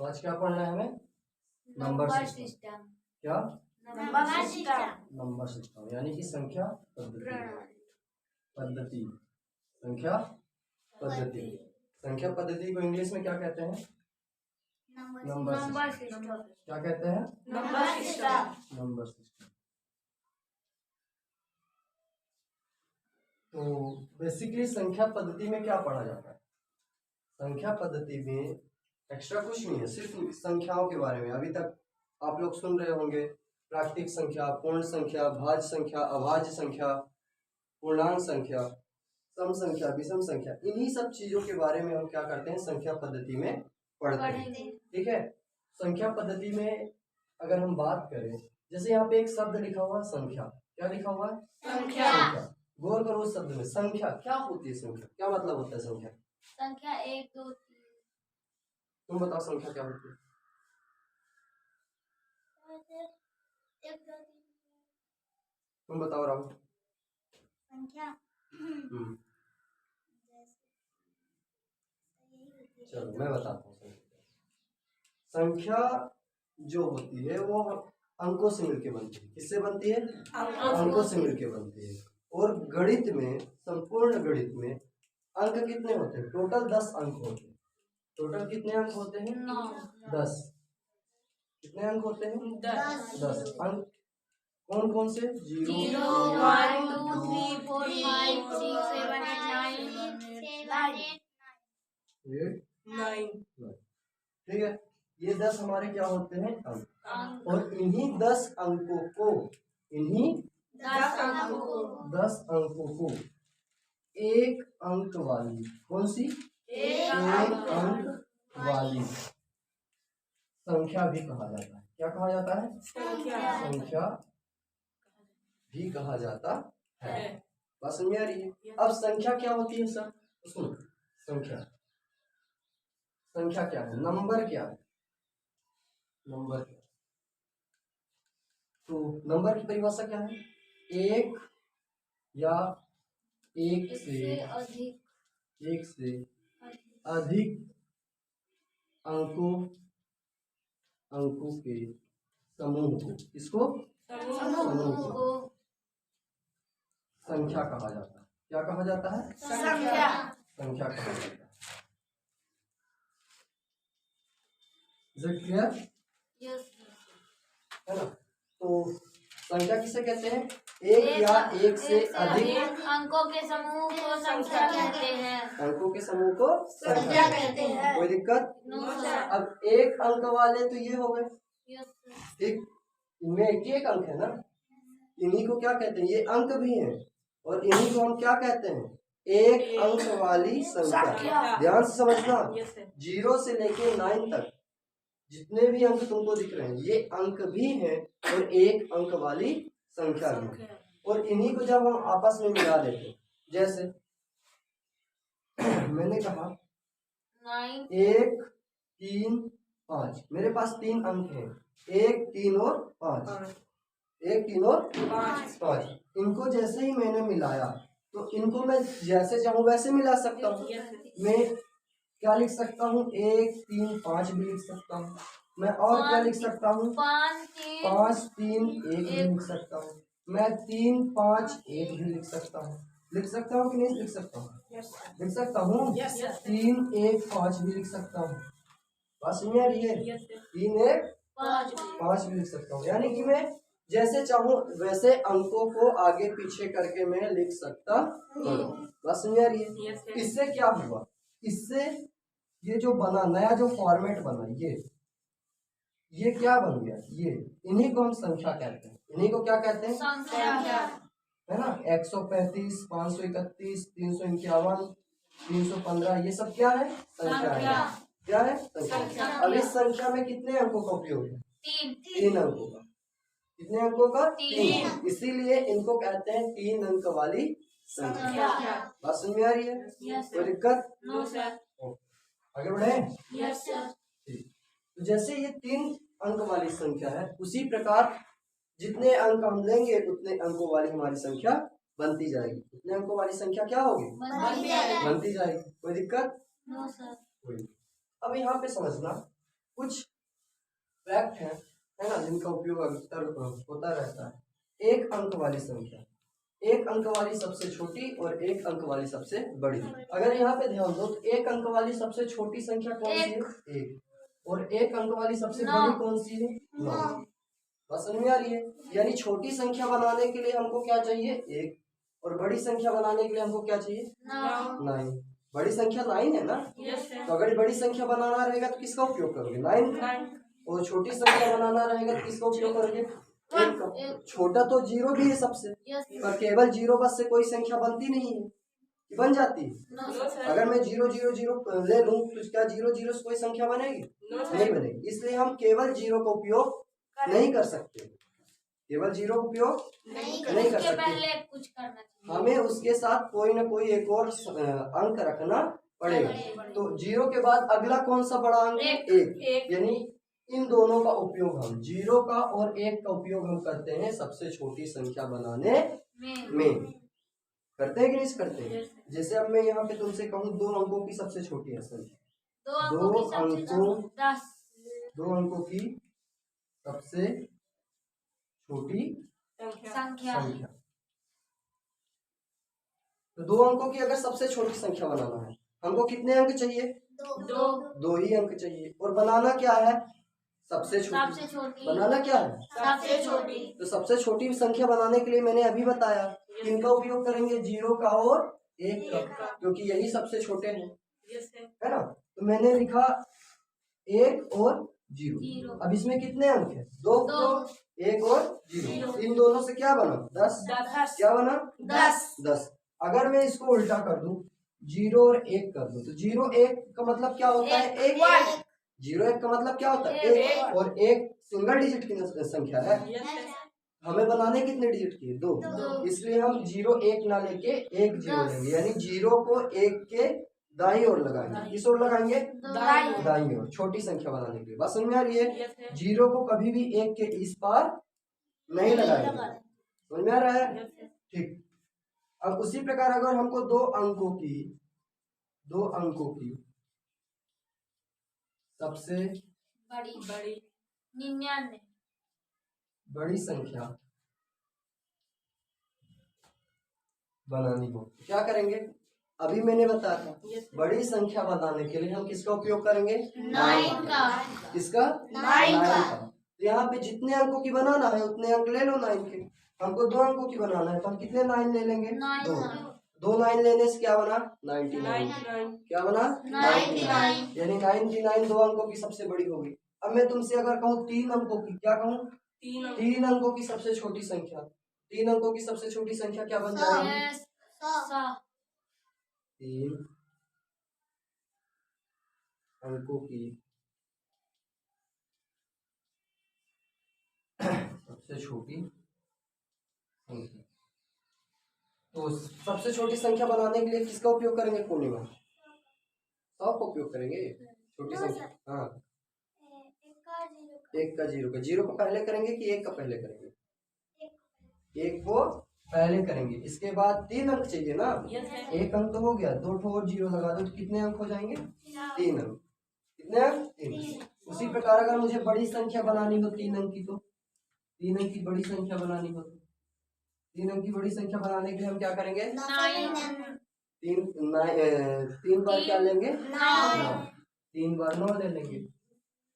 तो आज क्या पढ़ना है हमें? Number system. क्या? नंबर सिस्टम यानी कि संख्या पद्धति। संख्या पद्धति। संख्या पद्धति को इंग्लिश में क्या कहते हैं? Number system. क्या कहते हैं? Number system. तो बेसिकली संख्या पद्धति में क्या पढ़ा जाता है? संख्या पद्धति में एक्स्ट्रा कुछ नहीं है, सिर्फ संख्याओं के बारे में। अभी तक आप लोग सुन रहे होंगे प्राकृतिक संख्या, पूर्ण संख्या, भाज्य संख्या, अभाज्य संख्या, पूर्णांक संख्या, सम संख्या, विषम संख्या। इन्हीं सब चीजों के बारे में हम क्या करते हैं? संख्या पद्धति में पढ़ते हैं। ठीक है। संख्या पद्धति में अगर हम बात करें, जैसे यहाँ पे एक शब्द लिखा हुआ है संख्या। क्या लिखा हुआ है? संख्या। गौर करो उस शब्द में। संख्या क्या होती है? संख्या क्या मतलब होता है? संख्या 1 2 3। तुम बताओ संख्या क्या होती है? 1 2 3। तुम बताओ राहुल। संख्या चलो मैं बताता हूँ। संख्या जो होती है वो अंकों से मिलके बनती है। किससे बनती है? अंकों से मिलके बनती है। और गणित में, संपूर्ण गणित में अंक कितने होते हैं? टोटल 10 अंक होते हैं। टोटल कितने अंक होते हैं? 10। कितने अंक होते हैं? 10 अंक। कौन कौन से? 0 1 2 3 4 5 6 7 8 9। ठीक है। ये 10 हमारे क्या होते हैं? अंक। और इन्हीं 10 अंकों को, इन्हीं 10 अंकों को एक अंक वाली, कौन सी? एक अंक वाली संख्या भी कहा जाता है। क्या कहा जाता है? संख्या भी कहा जाता है। बात समझ आ रही है? अब संख्या क्या होती है सर? सुनो, संख्या क्या है? नंबर क्या है? नंबर क्या? तो नंबर की परिभाषा क्या है? एक या एक से अधिक अंकों के समूह को, इसको समूह को संख्या कहा जाता है। क्या कहा जाता है? संख्या कहा जाता है। Is it clear? है ना? तो संख्या किसे कहते हैं? एक या एक से अधिक अंकों के समूह को संख्या कहते हैं। अंकों के समूह को संख्या कहते हैं। कोई दिक्कत? अब एक अंक वाले तो ये हो गए, ठीक? इनमें एक अंक है ना, इन्हीं को क्या कहते हैं? ये अंक भी हैं और इन्हीं को हम क्या कहते हैं? एक अंक वाली संख्या। ध्यान से समझना, 0 से लेके 9 तक जितने भी अंक तुमको दिख रहे हैं ये अंक भी हैं और एक अंक वाली संख्या भी है। और इन्हीं को जब हम आपस में मिला देते, जैसे मैंने कहा 1 3 5, मेरे पास 3 अंक हैं, 1 3 और 5, 1 3 और 5। इनको जैसे ही मैंने मिलाया तो इनको मैं जैसे चाहूँ वैसे मिला सकता हूँ। मैं क्या लिख सकता हूँ? 1 3 5 भी लिख सकता हूँ मैं। और क्या लिख सकता हूँ? 5 3 1 भी लिख सकता हूँ मैं। 3 5 1 भी लिख सकता हूँ। लिख सकता हूँ कि नहीं लिख सकता हूँ? लिख सकता हूँ। 3 1 5 भी लिख सकता हूँ। बात समझ आ रही है? 3 1 5 भी लिख सकता हूँ। यानी कि मैं जैसे चाहूँ वैसे अंकों को आगे पीछे करके मैं लिख सकता हूँ। बात समझ आ रही है? इससे क्या हुआ? इससे ये जो बना नया जो फॉर्मेट बना, ये क्या बन गया? ये इन्हीं को हम संख्या कहते हैं। इन्हीं को क्या कहते हैं? संख्या। है ना? 135 531 351 315 ये सब क्या है? संख्या है। क्या है? संख्या। अब इस संख्या में कितने अंकों का उपयोग है? 3 अंकों का। कितने अंकों का? 3। इसीलिए इनको कहते हैं 3 अंक वाली संख्या। बात समझ में आ रही है? कोई दिक्कत? आगे बढ़े? ठीक। तो जैसे ये 3 अंक वाली संख्या है, उसी प्रकार जितने अंक हम लेंगे उतने अंकों वाली हमारी संख्या बनती जाएगी। उतने अंकों वाली संख्या क्या होगी? बनती जाएगी। कोई दिक्कत? कोई। अब यहाँ पे समझना, कुछ फैक्ट है ना, जिनका उपयोग अक्सर होता रहता है। एक अंक वाली संख्या, एक अंक वाली सबसे छोटी और एक अंक वाली सबसे बड़ी। अगर यहाँ पे ध्यान दो तो एक अंक वाली सबसे छोटी संख्या कौन सी है? एक। और एक अंक वाली सबसे बड़ी कौन सी है? 9। बात समझ में आ रही है? यानी छोटी संख्या बनाने के लिए हमको क्या चाहिए? एक। और बड़ी संख्या बनाने के लिए हमको क्या चाहिए? 9। बड़ी संख्या 9 है ना? तो अगर बड़ी संख्या बनाना रहेगा तो किसका उपयोग करोगे? 9। और छोटी संख्या बनाना रहेगा तो किसका उपयोग करोगे? 1 का। छोटा तो 0 भी है सबसे, पर केवल 0 बस से कोई संख्या बनती नहीं है, बन जाती है। अगर मैं 0 0 0 ले लूं तो क्या 0 0 से कोई संख्या बनेगी? नहीं बनेगी। इसलिए हम केवल 0 का उपयोग नहीं कर सकते, केवल 0 का उपयोग नहीं कर सकते। पहले कुछ करना चाहिए, हमें उसके साथ कोई ना कोई एक और अंक रखना पड़ेगा। तो 0 के बाद अगला कौन सा बड़ा अंक है? 1। यानी इन दोनों का उपयोग हम 0 का और 1 का उपयोग हम करते हैं सबसे छोटी संख्या बनाने में। करते हैं कि नहीं करते? जैसे अब मैं यहाँ पे तुमसे कहूँ 2 अंकों की सबसे छोटी है संख्या, 2 अंकों की सबसे छोटी संख्या। तो 2 अंकों की अगर सबसे छोटी संख्या बनाना है, हमको कितने अंक चाहिए? 2 ही अंक चाहिए। और बनाना क्या है? सबसे छोटी। बनाना क्या है? सबसे छोटी। तो सबसे छोटी संख्या बनाने के लिए मैंने अभी बताया किनका उपयोग करेंगे? 0 का और 1 का, क्योंकि यही सबसे छोटे हैं, है ना? तो मैंने लिखा 1 और 0। अब इसमें कितने अंक है? 2। 1 और 0, इन दोनों से क्या बना? 10। क्या बना? 10। अगर मैं इसको उल्टा कर दूं, 0 और 1 कर दूं, तो 0 1 का मतलब क्या होता है? 1। 0 1 का मतलब क्या होता है? 1। और 1 सिंगल डिजिट की संख्या है। हमें बनाने कितने डिजिट की? 2। इसलिए हम 0 1 ना लेके 1 0 लेंगे, यानी 0 को 1 के दाईं ओर लगाएंगे। किस ओर लगाएंगे? दाईं ओर, छोटी संख्या बनाने के लिए। बात समझ में आ रही है? 0 को कभी भी 1 के इस पार नहीं लगाएंगे। समझ में आ रहा है? ठीक। अब उसी प्रकार अगर हमको 2 अंकों की सबसे बड़ी 99 बड़ी संख्या बनानी हो, क्या करेंगे? अभी मैंने बताया था बड़ी संख्या बनाने के लिए हम किसका उपयोग करेंगे? 9 का। किसका? 9 का। तो यहाँ पे जितने अंकों की बनाना है उतने अंक ले लो 9 के। हमको 2 अंकों की बनाना है तो हम कितने 9 ले लेंगे? 2 9 लेने से क्या बना? 99। क्या बना? 99। यानी 99 2 अंकों की सबसे बड़ी होगी। अब मैं तुमसे अगर कहूँ 3 अंकों की, क्या कहूँ? 3 अंकों की सबसे छोटी संख्या। 3 अंकों की सबसे छोटी संख्या क्या बन जाएगी? 3 अंकों की सबसे छोटी संख्या। तो सबसे छोटी संख्या बनाने के लिए किसका उपयोग करेंगे? पूर्णिमा 100 का उपयोग करेंगे। छोटी संख्या, हाँ, 1 का 0 का। 0 को पहले करेंगे कि 1 का पहले करेंगे? 1 को पहले करेंगे। इसके बाद 3 अंक चाहिए ना? 1 अंक तो हो गया, 2 और 0 लगा दो तो कितने अंक हो जाएंगे? 3 अंक। कितने अंक? 3। उसी प्रकार अगर मुझे बड़ी संख्या बनानी हो 3 अंक की, तो 3 अंक की बड़ी संख्या बनानी हो, 3 अंक की बड़ी संख्या बनाने के लिए हम क्या करेंगे? 3 बार क्या लेंगे? 3 बार 9 ले लेंगे,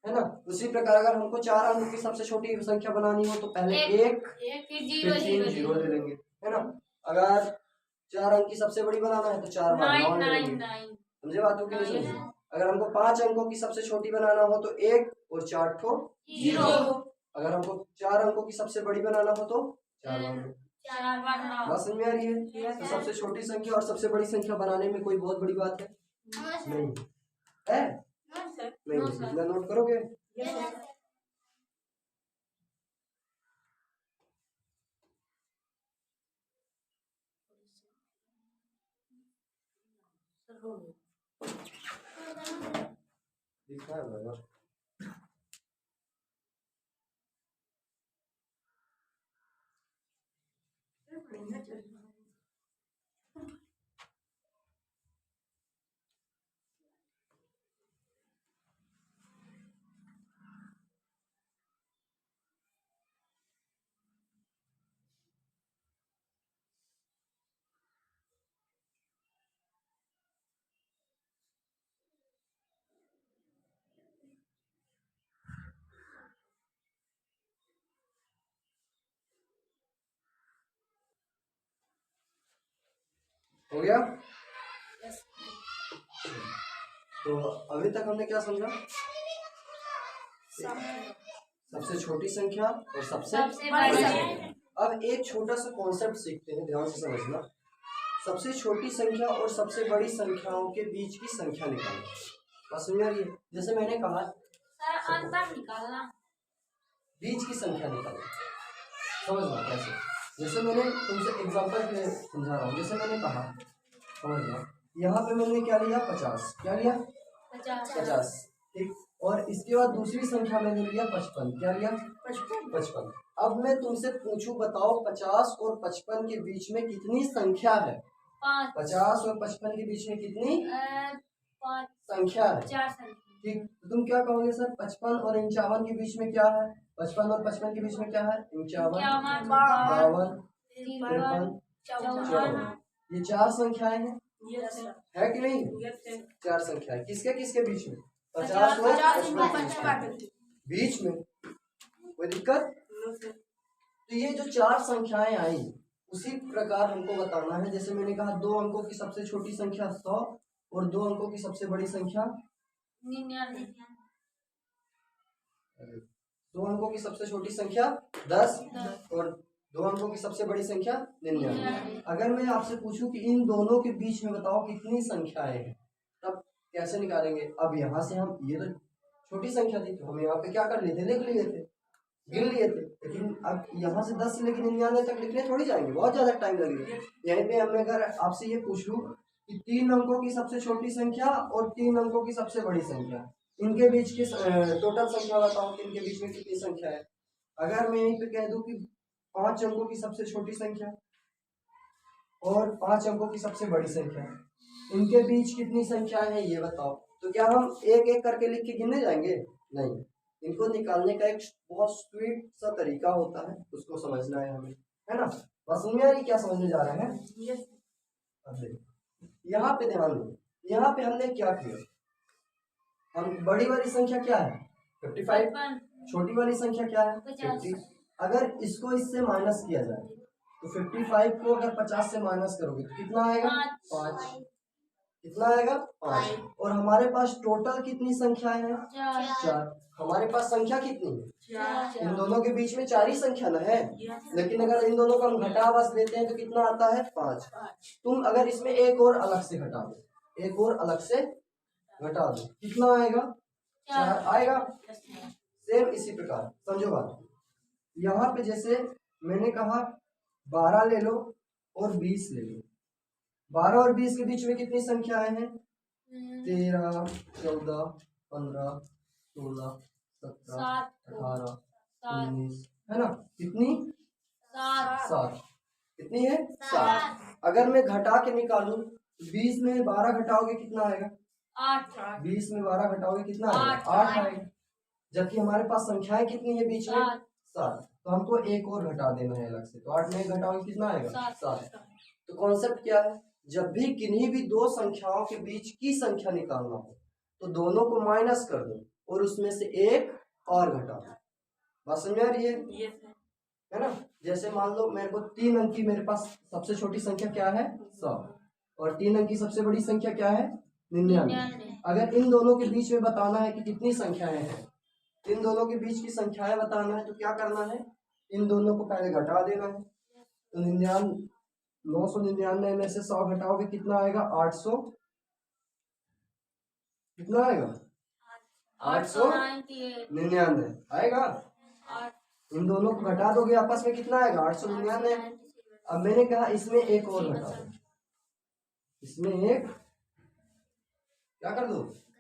है ना? उसी प्रकार अगर हमको 4 अंक की सबसे छोटी संख्या बनानी हो तो पहले 1 फिर 3 0 ले लेंगे, है ना? अगर 4 अंक की सबसे बड़ी बनाना है तो 4 बार 9 ले लेंगे। समझे बात हो कि नहीं समझे? अगर हमको 5 अंकों की सबसे छोटी बनाना हो तो 1 और 4 ठो 0। अगर हमको 4 अंकों की सबसे बड़ी बनाना हो तो 4 बार। बात समझ में आ रही है? तो सबसे छोटी संख्या और सबसे बड़ी संख्या बनाने में कोई बहुत बड़ी बात है नहीं है? नहीं। इतना नोट करोगे? दिखा है हो गया। तो अभी तक हमने क्या समझा? सबसे छोटी संख्या और सबसे बड़ी संख्या। अब एक छोटा सा कॉन्सेप्ट सीखते हैं, ध्यान से समझना। सबसे छोटी संख्या और सबसे बड़ी संख्याओं के बीच की संख्या निकालना। बस समझ आ रही है? जैसे मैंने कहा सर अंतर निकालना, बीच की संख्या निकालना। समझना कैसे? जैसे मैंने तुमसे एग्जांपल के लिए समझा रहा हूँ। जैसे मैंने कहा, समझना, यहाँ पे मैंने क्या लिया? 50। क्या लिया? 50। ठीक। और इसके बाद दूसरी संख्या मैंने लिया 55। क्या लिया? 55। अब मैं तुमसे पूछूं, बताओ 50 और 55 के बीच में कितनी संख्या है? 50 और 55 के बीच में कितनी संख्या है? 4 संख्या। ठीक। तो तुम क्या कहोगे सर? 55 और 51 के बीच में क्या है? 55 और 55 के बीच में क्या है? 51, 52, 53, 54। ये 4 संख्याएं हैं, है कि नहीं? 4 संख्याएं। किसके किसके बीच में? 50 और 55 बीच में। कोई दिक्कत? तो ये जो 4 संख्याएं आई, उसी प्रकार हमको बताना है। जैसे मैंने कहा 2 अंकों की सबसे छोटी संख्या 100 और 2 अंकों की सबसे बड़ी संख्या 99। 2 अंकों की सबसे छोटी संख्या 10 और 2 अंकों की सबसे बड़ी संख्या 99। अगर मैं आपसे पूछूं कि इन दोनों के बीच में बताओ कितनी संख्याएं हैं, तब कैसे निकालेंगे? अब यहाँ से हम, ये तो छोटी संख्या थी तो हम यहाँ पे क्या कर लिए थे? लिख लिए थे, गिन लिए थे। लेकिन अब यहाँ से 10 से लेकर 99 तक लिखने थोड़ी जाएंगे, बहुत ज्यादा टाइम लगेगा। यहीं पे हमें अगर आपसे ये पूछ लूं कि 3 अंकों की सबसे छोटी संख्या और 3 अंकों की सबसे बड़ी संख्या, इनके बीच की टोटल संख्या बताओ कि इनके बीच में कितनी संख्या है? अगर मैं यहीं पे कह दूं कि 5 अंकों की सबसे छोटी संख्या और 5 अंकों की सबसे बड़ी संख्या, इनके बीच कितनी संख्या है ये बताओ, तो क्या हम एक एक करके लिख के गिनने जाएंगे? नहीं। इनको निकालने का एक बहुत स्वीट सा तरीका होता है, उसको समझना है हमें, है ना? बस समझ आ रही? क्या समझने जा रहे हैं? यहाँ पे ध्यान दो। यहाँ पे हमने क्या किया? हम बड़ी वाली संख्या क्या है? 55। छोटी वाली संख्या क्या है? 50। अगर इसको इससे माइनस किया जाए तो 55 को अगर 50 से माइनस करोगे तो कितना आएगा? 5। कितना आएगा? 5। और हमारे पास टोटल कितनी संख्याएं हैं? 4। हमारे पास संख्या कितनी है? इन दोनों के बीच में 4 ही संख्या ना है। लेकिन अगर इन दोनों को हम घटा बस देते हैं तो कितना आता है? 5। तुम अगर इसमें एक और अलग से घटा दो, एक और अलग से घटा दो, कितना आएगा? 4 आएगा। सेम इसी प्रकार समझो बात। यहाँ पे जैसे मैंने कहा 12 ले लो और 20 ले लो। 12 और 20 के बीच में कितनी संख्याएं हैं? 13, 14, 15, 16, 17, 18, 19, है ना? कितनी? 7। कितनी है? 7। अगर मैं घटा के निकालूं, 20 में 12 घटाओगे कितना आएगा? 8। 20 में 12 घटाओगे कितना आएगा? 8 आएगा। जबकि हमारे पास संख्याएं कितनी है बीच में? 7। तो हमको एक और घटा देना है अलग से, तो 8 में घटाओगे कितना आएगा? 7। तो कॉन्सेप्ट क्या है? जब भी किन्हीं भी 2 संख्याओं के बीच की संख्या निकालना हो तो दोनों को माइनस कर दो और उसमें से एक और घटा दो। बात समझ आ रही है ना? जैसे मान लो मेरे को 3 अंक की, मेरे पास सबसे छोटी संख्या क्या है? 100 और 3 अंक की सबसे बड़ी संख्या क्या है? 99। अगर इन दोनों के बीच में बताना है कि कितनी संख्याएं हैं, इन दोनों के बीच की संख्याएं बताना है तो क्या करना है? इन दोनों को पहले घटा देना है। तो 999 में से 100 घटाओगे कितना आएगा? 800। कितना आएगा? 899 आएगा। इन दोनों को घटा दोगे आपस में कितना आएगा? 899। अब मैंने कहा इसमें एक और घटा दो, इसमें एक क्या कर दो?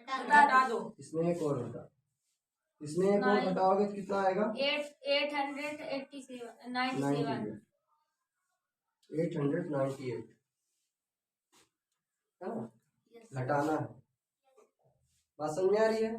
घटा दो। इसमें एक और घटा, इसमें एक और घटाओगे तो कितना आएगा? 898 है ना? घटाना है। बात समझ में आ रही है?